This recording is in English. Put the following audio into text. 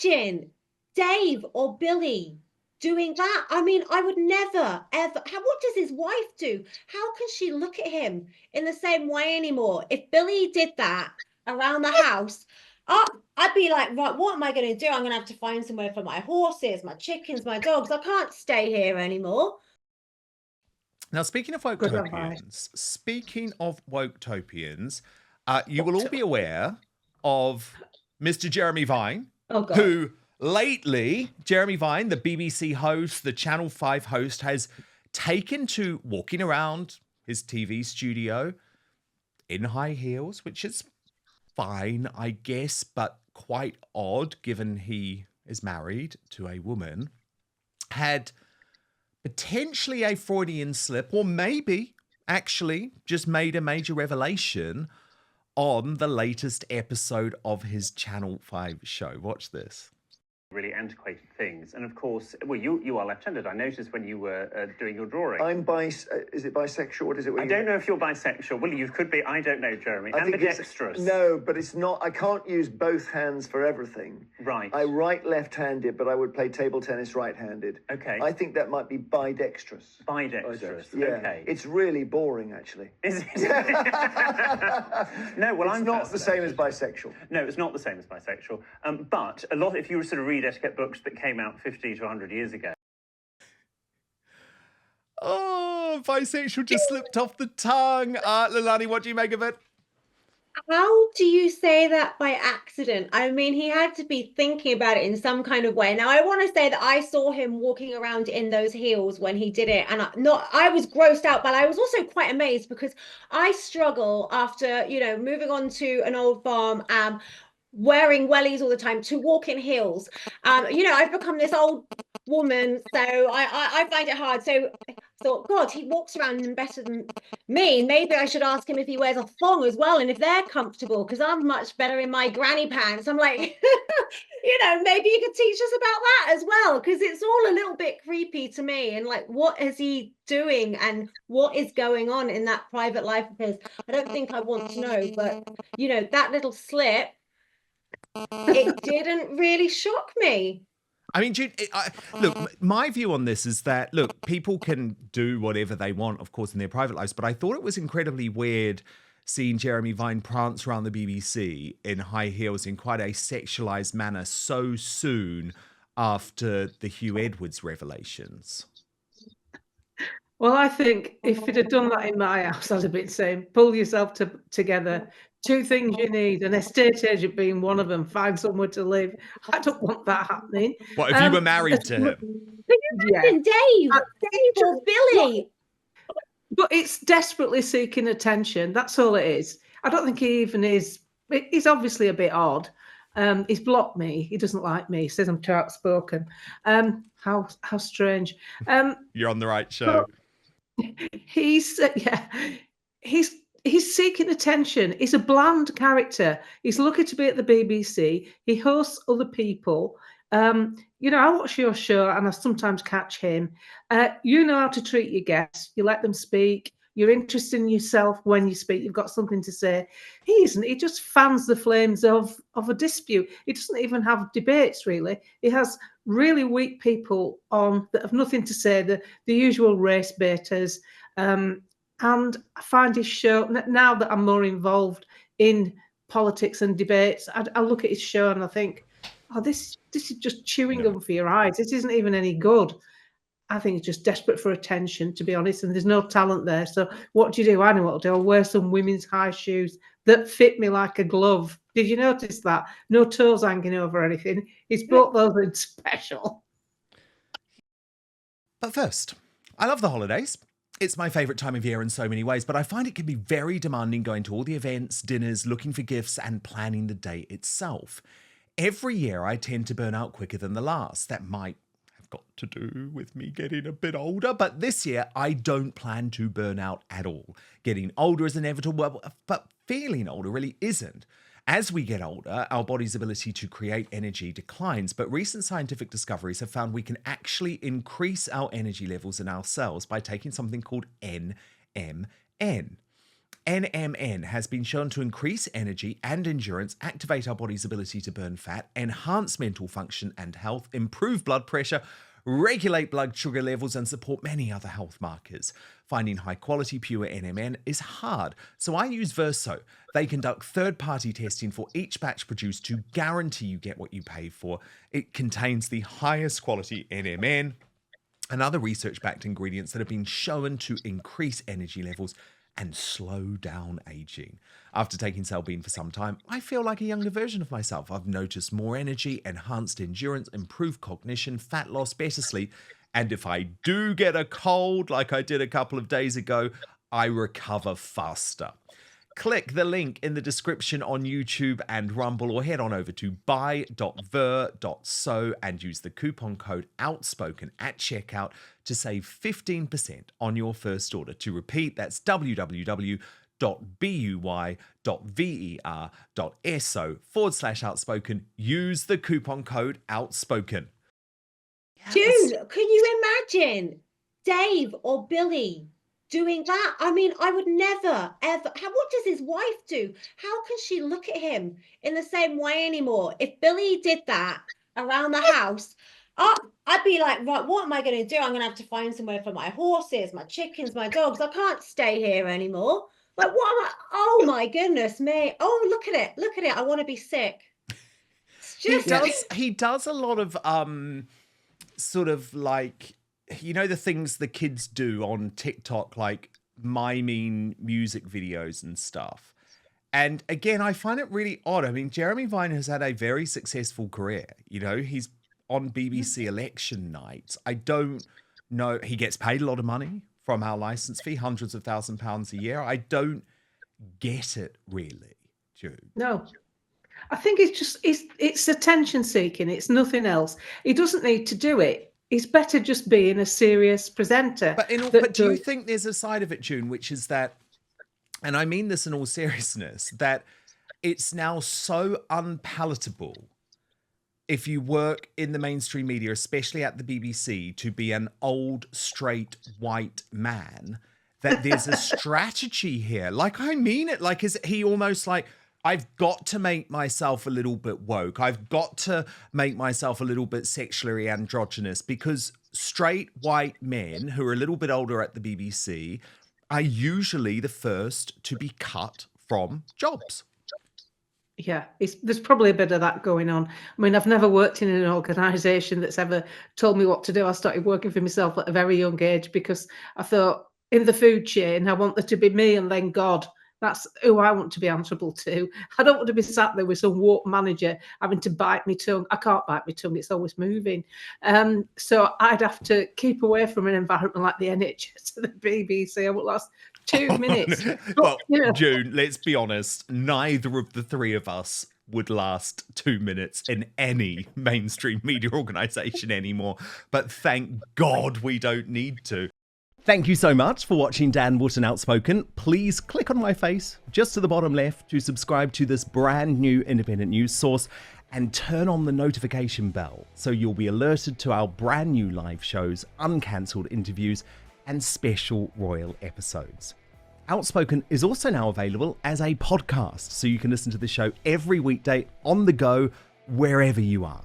imagine Dave or Billy doing that? I mean, I would never, ever. What does his wife do? How can she look at him in the same way anymore? If Billy did that around the house, I'd be like, right, what am I going to do? I'm going to have to find somewhere for my horses, my chickens, my dogs. I can't stay here anymore. Now, speaking of Woketopians, you will all be aware of Mr. Jeremy Vine, who lately, Jeremy Vine, the BBC host, the Channel 5 host, has taken to walking around his TV studio in high heels, which is fine, I guess, but quite odd given he is married to a woman, had potentially a Freudian slip, or maybe actually just made a major revelation on the latest episode of his Channel 5 show. Watch this. Really antiquated things, and of course, well, you are left-handed. I noticed when you were doing your drawing. Is it bisexual? What is it? I don't know if you're bisexual. Well, you could be. I don't know, Jeremy. Ambidextrous. No, but it's not. I can't use both hands for everything. Right. I write left-handed, but I would play table tennis right-handed. Okay. I think that might be bidextrous. Bidextrous. Yeah. Okay. It's really boring, actually. Is it? No. Well, it's not the same as bisexual. No, it's not the same as bisexual. But a lot. If you sort of read etiquette books that came out 50 to 100 years ago. Oh, bisexual just slipped off the tongue. Leilani, what do you make of it? How do you say that by accident? I mean, he had to be thinking about it in some kind of way. Now, I want to say that I saw him walking around in those heels when he did it, and I was grossed out, but I was also quite amazed because I struggle after, moving on to an old farm, wearing wellies all the time, to walk in heels. I've become this old woman, so I find it hard. So I thought, God, he walks around in better than me. Maybe I should ask him if he wears a thong as well, and if they're comfortable, because I'm much better in my granny pants. I'm like, maybe you could teach us about that as well, because it's all a little bit creepy to me. And like, what is he doing and what is going on in that private life of his? I don't think I want to know, but that little slip, it didn't really shock me. I mean, Jude, look, my view on this is that, look, people can do whatever they want, of course, in their private lives, but I thought it was incredibly weird seeing Jeremy Vine prance around the BBC in high heels in quite a sexualized manner so soon after the Hugh Edwards revelations. Well, I think if he'd have done that in my house, I'd have been saying, pull yourself together. 2 things you need, an estate agent being one of them, find somewhere to live. I don't want that happening. What, if you were married to him? Can you imagine Dave or Billy? But it's desperately seeking attention. That's all it is. I don't think he even is. He's obviously a bit odd. He's blocked me. He doesn't like me. He says I'm too outspoken. How strange. You're on the right show. He's seeking attention. He's a bland character. He's lucky to be at the BBC. He hosts other people. I watch your show and I sometimes catch him. You know how to treat your guests. You let them speak. You're interested in yourself when you speak. You've got something to say. He isn't. He just fans the flames of a dispute. He doesn't even have debates, really. He has really weak people on that have nothing to say, the usual race baiters. And I find his show, now that I'm more involved in politics and debates, I look at his show and I think, oh, this is just chewing gum for your eyes. This isn't even any good. I think he's just desperate for attention, to be honest, and there's no talent there. So what do? I know what I'll do. I'll wear some women's high shoes that fit me like a glove. Did you notice that? No toes hanging over anything. He's bought those in special. But first, I love the holidays. It's my favourite time of year in so many ways, but I find it can be very demanding going to all the events, dinners, looking for gifts, and planning the day itself. Every year I tend to burn out quicker than the last. That might have got to do with me getting a bit older, but this year I don't plan to burn out at all. Getting older is inevitable, but feeling older really isn't. As we get older, our body's ability to create energy declines, but recent scientific discoveries have found we can actually increase our energy levels in our cells by taking something called NMN. NMN has been shown to increase energy and endurance, activate our body's ability to burn fat, enhance mental function and health, improve blood pressure, regulate blood sugar levels, and support many other health markers. Finding high-quality pure NMN is hard, so I use Verso. They conduct third-party testing for each batch produced to guarantee you get what you pay for. It contains the highest quality NMN and other research-backed ingredients that have been shown to increase energy levels and slow down aging. After taking Celbene for some time, I feel like a younger version of myself. I've noticed more energy, enhanced endurance, improved cognition, fat loss, better sleep, and if I do get a cold like I did a couple of days ago, I recover faster. Click the link in the description on YouTube and Rumble, or head on over to buy.ver.so and use the coupon code Outspoken at checkout to save 15% on your first order. To repeat, that's www.buy.ver.so/outspoken. Use the coupon code Outspoken. June, can you imagine Dave or Billy doing that? I mean, I would never, ever. What does his wife do? How can she look at him in the same way anymore? If Billy did that around the house, I'd be like, right, what am I going to do? I'm going to have to find somewhere for my horses, my chickens, my dogs. I can't stay here anymore. Like, what am I? Oh, my goodness me. Oh, look at it. Look at it. I want to be sick. It's just... He does a lot of... sort of like, you know, the things the kids do on TikTok, like miming music videos and stuff. And again, I find it really odd. I mean, Jeremy Vine has had a very successful career. You know, he's on BBC election nights. I don't know. He gets paid a lot of money from our license fee, hundreds of £1,000s a year. I don't get it really, Jude. No. I think it's attention seeking. It's nothing else. He doesn't need to do it. He's better just being a serious presenter. But do you think there's a side of it, June, which is that, and I mean this in all seriousness, that it's now so unpalatable if you work in the mainstream media, especially at the BBC, to be an old, straight, white man, that there's a strategy here. Like, I mean it. Like, is he almost like... I've got to make myself a little bit woke. I've got to make myself a little bit sexually androgynous, because straight white men who are a little bit older at the BBC are usually the first to be cut from jobs. Yeah, there's probably a bit of that going on. I mean, I've never worked in an organisation that's ever told me what to do. I started working for myself at a very young age because I thought, in the food chain, I want there to be me and then God. That's who I want to be answerable to. I don't want to be sat there with some woke manager having to bite my tongue. I can't bite my tongue. It's always moving. So I'd have to keep away from an environment like the NHS or the BBC. I would last 2 minutes. Well, June, let's be honest. Neither of the three of us would last 2 minutes in any mainstream media organisation anymore. But thank God we don't need to. Thank you so much for watching Dan Wootton Outspoken. Please click on my face just to the bottom left to subscribe to this brand new independent news source and turn on the notification bell so you'll be alerted to our brand new live shows, uncancelled interviews, and special royal episodes. Outspoken is also now available as a podcast, so you can listen to the show every weekday on the go, wherever you are.